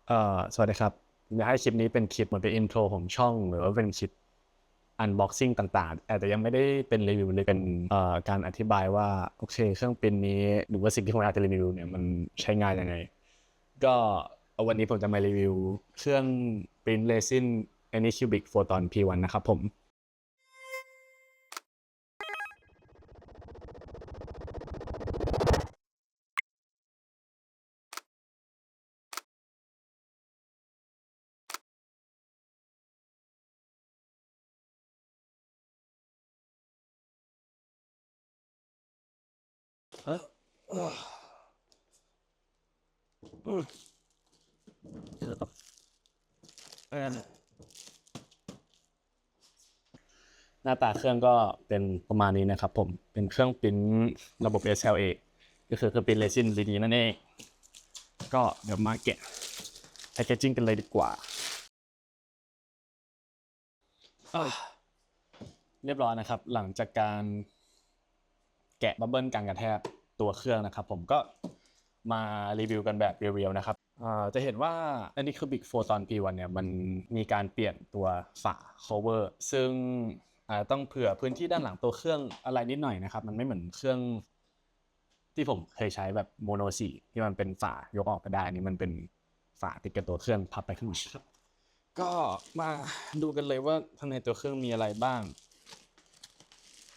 สวัสดีครับอยากให้คลิปนี้เป็นคลิปเหมือนเป็นอินโทรของช่องหรือว่าเป็นคลิปอันบ็อกซิ่งต่างๆแต่ยังไม่ได้เป็นรีวิวเลยเป็นการอธิบายว่าโอเคเครื่องปริ้นนี้หรือว่าสิ่งที่ผมอยากจะรีวิวเนี่ยมันใช้งานยังไงก็วันนี้ผมจะมารีวิวเครื่องปริ้นเรซิน Anycubic Photon P1 นะครับผมเออ หน้าตาเครื่องก็เป็นประมาณนี้นะครับผมเป็นเครื่องปริ้นระบบ SLA ก็คือเครื่องปริ้นเรซินดีๆนั่นเองก็เดี๋ยวมาแกะแพคเกจจิ้งกันเลยดีกว่าเรียบร้อยนะครับหลังจากการแกะบับเบิ้ลการกระแทกตัวเครื่องนะครับผมก็มารีวิวกันแบบเรียวๆนะครับจะเห็นว่าอันนี้คือ Big Photon P1 เนี่ยมันมีการเปลี่ยนตัวฝา cover ซึ่งต้องเผื่อพื้นที่ด้านหลังตัวเครื่องอะไรนิดหน่อยนะครับมันไม่เหมือนเครื่องที่ผมเคยใช้แบบโมโน4ที่มันเป็นฝายกออกก็ได้อันนี้มันเป็นฝาติดกับตัวเครื่องพับไปข้างหลังครับก็มาดูกันเลยว่าข้างในตัวเครื่องมีอะไรบ้าง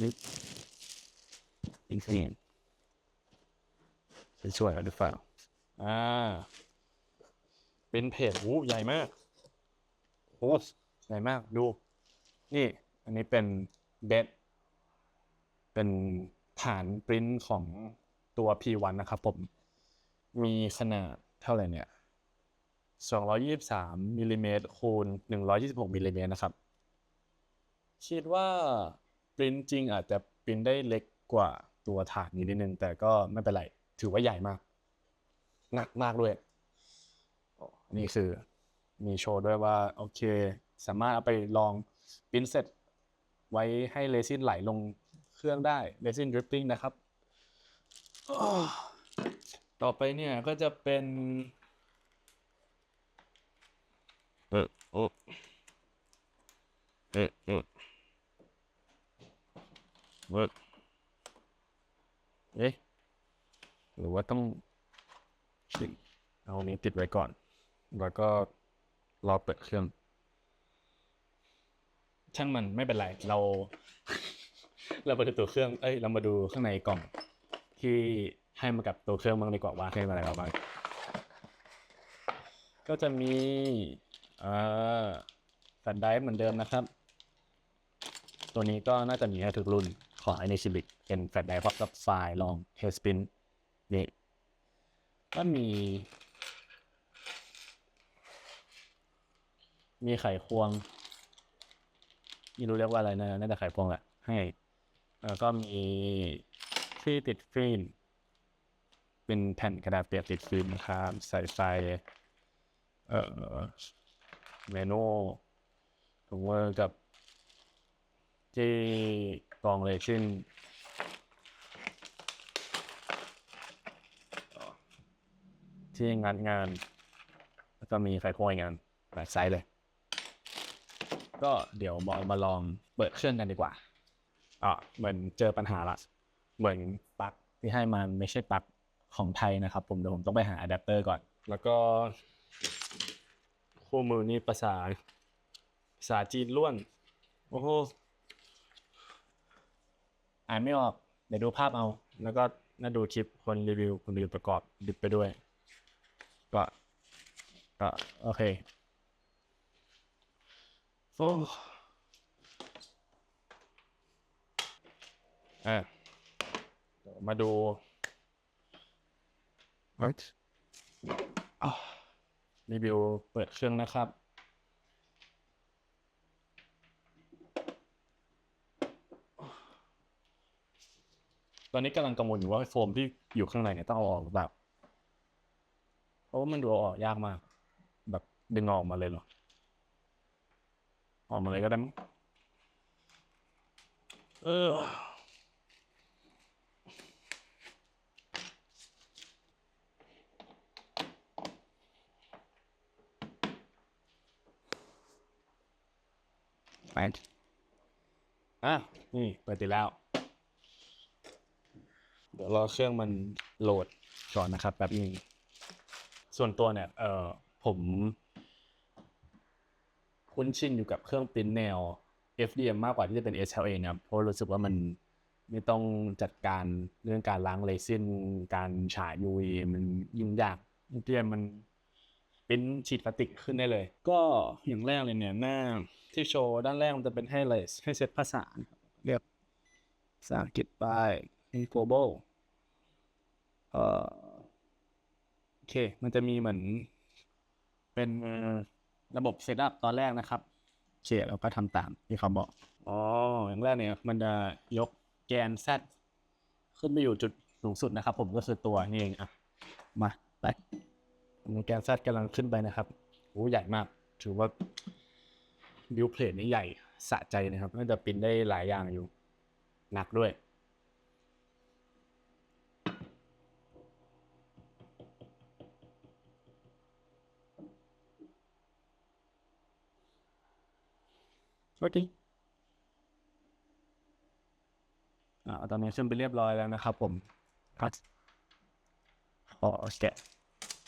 นี่อินเทอร์เน็ตจะช่วยหรือเปล่าอ่าเป็นเพจใหญ่มากโอ้ใหญ่มากดูนี่อันนี้เป็นเบสเป็นฐานปริ้นของตัว P1 นะครับผมมีขนาดเท่าไหร่เนี่ย223มิลลิเมตรคูณ126มิลลิเมตรนะครับคิดว่าปริ้นจริงอาจจะปริ้นได้เล็กกว่าตัวฐานนี้นิดนึงแต่ก็ไม่เป็นไรถือว่าใหญ่มากหนักมากด้วยนี่คือมีโชว์ด้วยว่าโอเคสามารถเอาไปลองปริ้นเสร็จไว้ให้เรซินไหลลงเครื่องได้เรซินดริปปิ้งนะครับต่อไปเนี่ยก็จะเป็นเออโอ้เวิร์กเอ๊ะหรือว่าต้องเอานี้ติดไว้ก่อนแล้วก็รอเปิดเครื่องช่างมันไม่เป็นไรเราเรามาดูตัวเครื่องเรามาดูข้างในกล่องที่ให้มากับตัวเครื่องบ้างดีกว่าว่าให้มาอะไรบ้างก็จะมีอ่าแฟลชไดรฟ์เหมือนเดิมนะครับตัวนี้ก็น่าจะมีให้ทุกรุ่นของ Anycubic เป็นแฟลชไดรฟ์พร้อมกับไฟล์รอง Headspin นี่ก็มีไขควงไม่รู้เรียกว่าอะไรนะน่าจะไขควงแหละให้แล้วก็มีที่ติดฟิล์มเป็นแผ่นกระดาษเปียกติดฟิล์มนะครับใส่ไฟเอ่อเมนูถุงมือกับที่กรองเรซินที่งานแล้วก็มีไขควงอีกงานหลายไซส์เลยก็เดี๋ยวมาลองเปิดเครื่องกันดีกว่าเหมือนเจอปัญหาละเหมือนปลั๊กที่ให้มันไม่ใช่ปลั๊กของไทยนะครับผมเดี๋ยวผมต้องไปหาอะแดปเตอร์ก่อนแล้วก็คู่มือนี่ภาษาจีนล้วนโอ้โหอ่านไม่ออกเดี๋ยวดูภาพเอาแล้วก็น่าดูคลิปคนรีวิวคนอื่นประกอบดิบไปด้วยก็ก็โอเคโอ้อ่ะมาดูอ่ะรีวิวเปิดเครื่องนะครับตอนนี้กำลังกังวลอยู่ว่าโฟมที่อยู่ข้างในเนี่ยต้องเอาออกหรือเปล่าเพราะว่ามันดูเอาออกยากมากแบบดึงออกมาเลยเหรอออกมาเลยก็ได้มั้งเออ ไปนี่เปิดติดแล้ว เดี๋ยวรอเครื่องมันโหลดก่อนนะครับแป๊บนึงส่วนตัวเนี่ยผมคุ้นชินอยู่กับเครื่องปริ้นแนว FDM มากกว่าที่จะเป็น SLA นะครับเพราะรู้สึกว่ามันไม่ต้องจัดการเรื่องการล้างเรซินการฉาย UV มันยุ่งยาก FDM มันปริ้นฉีดพลาสติกขึ้นได้เลย ก็อย่างแรกเลยเนี่ยหน้าที่โชว์ด้านแรกมันจะเป็นให้เซตภาษาเรียกภาษาอังกฤษไป global โอเคมันจะมีเหมือนเป็นระบบเซตอัพตอนแรกนะครับโอเคเราก็ทำตามที่เขาบอกอย่างแรกเนี่ยมันจะยกแกน Z ขึ้นไปอยู่จุดสูงสุดนะครับผมก็คือตัวนี่เองมาไปแกน Z กำลังขึ้นไปนะครับโอ้ใหญ่มากถือว่าบิวเพลทนี่ใหญ่สะใจนะครับน่าจะปริ้นได้หลายอย่างอยู่หนักด้วยโอเคตอนนี้ขึ้นไปเรียบร้อยแล้วนะครับผมคัดขอแกะ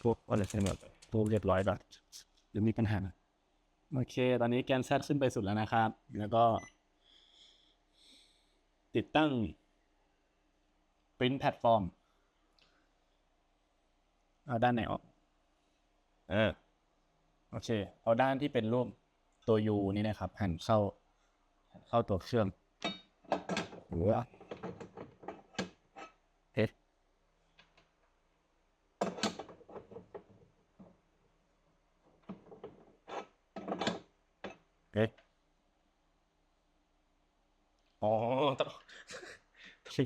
พวกอะไรเสร็จหมดพวกเรียบร้อยก่อนหรือมีปัญหาโอเคตอนนี้แกน Z ขึ้นไปสุดแล้วนะครับแล้วก็ติดตั้ง Print Platform เอาด้านไหนออกโอเคเอาด้านที่เป็นรูปตัว U นี่นะครับหันเข้าตัวเครื่องหรือว่าเฮ้ต้อง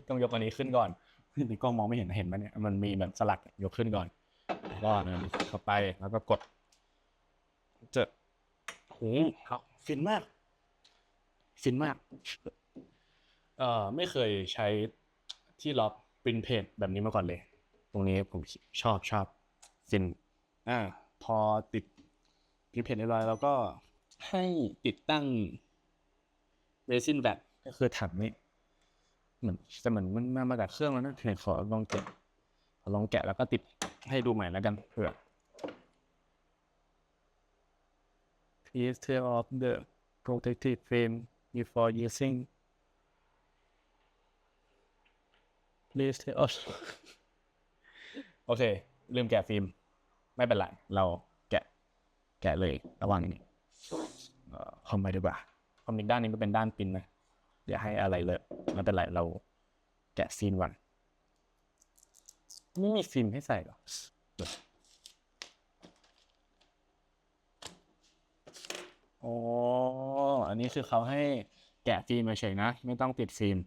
ต้องยกอันนี้ขึ้นก่อนในกล้องมองไม่เห็นไหมเนี่ยมันมีแบบสลักยกขึ้นก่อนก็เข้าไปแล้วก็กดครับฟินมากไม่เคยใช้ที่ล็อกปรินเพจแบบนี้มาก่อนเลยตรงนี้ผมชอบฟินพอติดปรินเพจเรียบร้อยแล้วก็ให้ติดตั้งเรซินแบตก็คือถังนี้เหมือนมันมาจากเครื่องแล้วนะเดี๋ยวขอลองแกะแล้วก็ติดให้ดูใหม่แล้วกันเผื่อ Please take off the protective film before using Please take off โอเคลืมแกะฟิล์มไม่เป็นไรเราแกะเลยระหว่างนี้คอมไปดีกว่าคอมอีกด้านนี้ก็เป็นด้านปริ้นนะเดี๋ยวให้อะไรเลยไม่เป็นไรเราแกะฟิล์มก่อนไม่มีฟิล์มให้ใส่หรออันนี้คือเขาให้แกะฟิล์มเฉยๆนะไม่ต้องติดฟิล์ม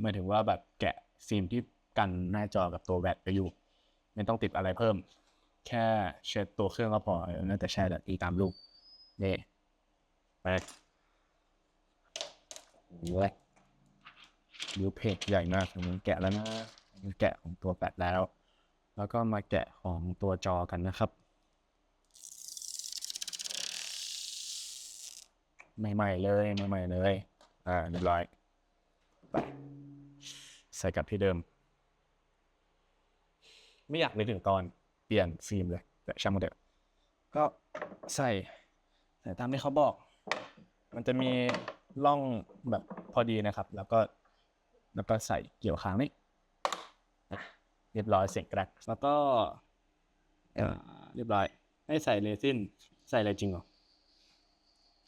หมายถึงว่าแบบแกะฟิล์มที่กันหน้าจอกับตัวแบตไปอยู่ไม่ต้องติดอะไรเพิ่มแค่เช็ดตัวเครื่องก็พอน่าจะใช่แหละตีตามรูปนี่ไปบิวเพจใหญ่มากมันแกะแล้วนะมันแกะของตัวแบตแล้วก็มาแกะของตัวจอกันนะครับใหม่ๆเลยเรียบร้อยไปใส่กลับที่เดิมไม่อยากนึกถึงตอนเปลี่ยนฟิล์มเลยแต่ช่างมันเถอะก็ใส่ตามที่เขาบอกมันจะมีร่องแบบพอดีนะครับแล้วก็ใส่เกี่ยวค้างนี่เรียบร้อยเสียงแกรกแล้วก็เรียบร้อยให้ใส่เรซินใส่อะไรจริงเหรอ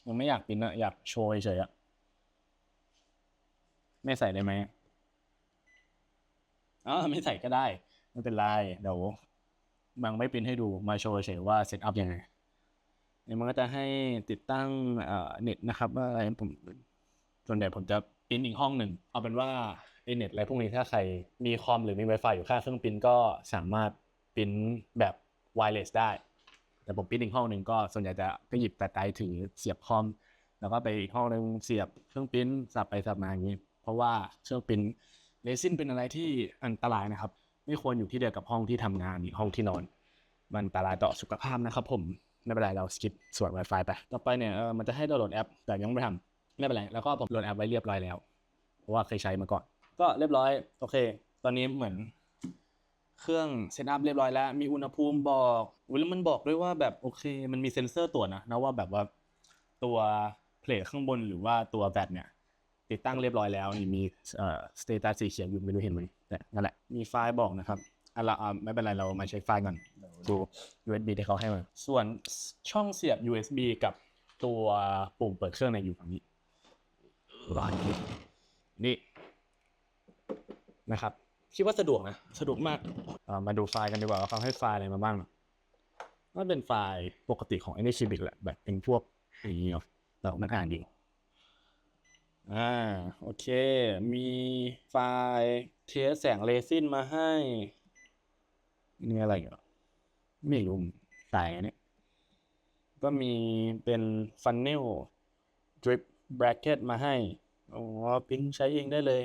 ยังไม่อยากปิ้นอะอยากโชว์เฉยๆอะไม่ใส่ได้ไหมไม่ใส่ก็ได้ไม่เป็นไรเดี๋ยวบางไม่ปิ้นให้ดูมาโชว์เฉยว่าเซตอัพยังไงเนี่ยมันก็จะให้ติดตั้งเน็ตนะครับว่าอะไรผมส่วนใหญ่ผมจะปิ้นอีกห้องหนึ่งเอาเป็นว่าเน็ตอะไรพวกนี้ถ้าใครมีคอมหรือมี Wi-Fi อยู่ข้างเครื่องปิ้นก็สามารถปิ้นแบบไวเลสได้แต่ผมปิ้นอีกห้องหนึ่งก็ส่วนใหญ่จะก็หยิบแต่ไกลถือเสียบคอมแล้วก็ไปอีกห้องนึงเสียบเครื่องปิ้นสับไปสับมาอย่างนี้เพราะว่าเครื่องปิ้นเรซินเป็นอะไรที่อันตรายนะครับไม่ควรอยู่ที่เดียวกับห้องที่ทำงานหรือห้องที่นอนมันอันตรายต่อสุขภาพนะครับผม ไม่เป็นไรเราสกิปส่วน Wi-Fi ไปต่อไปเนี่ยมันจะให้ดาวน์โหลดแอปแต่ยังไม่ทำไม่เป็นไรแล้วก็ผมโหลดแอปไว้เรียบร้อยแล้วเพราะว่าเคยใช้มาก่อนก็เรียบร้อยโอเคตอนนี้เหมือนเครื่องเซตอัพเรียบร้อยแล้วมีอุณหภูมิบอกแล้วมันบอกด้วยว่าแบบโอเคมันมีเซ็นเซอร์ตรวจนะว่าแบบว่าตัวเพลทข้างบนหรือว่าตัวแบตเนี่ยติดตั้งเรียบร้อยแล้วนี่มีสเตตัสสีเขียวอยู่ไม่รู้เห็นไหมแต่นั่นแหละมีไฟล์บอกนะครับไม่เป็นไรเรามาเช็คไฟล์ก่อนดู USB ที่เขาให้มาส่วนช่องเสียบ USB กับตัวปุ่มเปิดเครื่องในอยู่ฝั่งนี้นี่นะครับคิดว่าสะดวกนะสะดวกมากมาดูไฟล์กันดีกว่าว่าเขาให้ไฟล์อะไรมาบ้างก็เป็นไฟล์ปกติของ Anybic แหละแบบเป็นพวกอย่างนี้เนาะเรามาอ่านดีโอเคมีไฟล์เทสแสงเรซินมาให้นี่อะไรเหรอไม่รู้สายอันนี้ก็มีเป็นฟันเนลดริปแบรเก็ตมาให้อ๋อพิงใช้เองได้เลย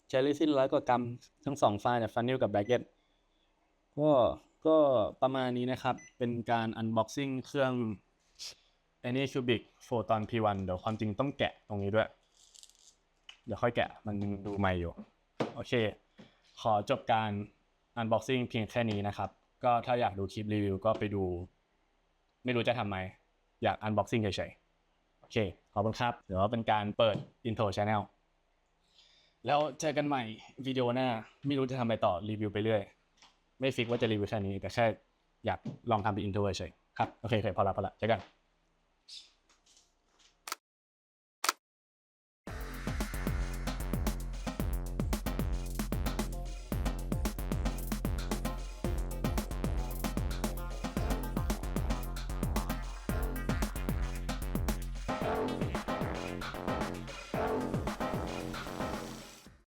ใช้เรซิน100 กว่ากรัมทั้ง2ไฟล์เนี่ยฟันเนลกับแบรเก็ตก็ประมาณนี้นะครับเป็นการอันบ็อกซิ่งเครื่อง Anycubic Photon P1 เดี๋ยวความจริงต้องแกะตรงนี้ด้วยเดี๋ยวค่อยแกะมันดูใหม่อยู่โอเคขอจบการ unboxing เพียงแค่นี้นะครับก็ถ้าอยากดูคลิปรีวิวก็ไปดูไม่รู้จะทำไหมอยาก unboxing เฉยๆโอเคขอบคุณครับเดี๋ยวเป็นการเปิด intro channel แล้วเจอกันใหม่วิดีโอหน้าไม่รู้จะทำอะไรต่อรีวิวไปเรื่อยไม่ฟิกว่าจะรีวิวแค่นี้แต่แค่อยากลองทำเป็น intro เฉยๆครับโอเคพอละเจอกัน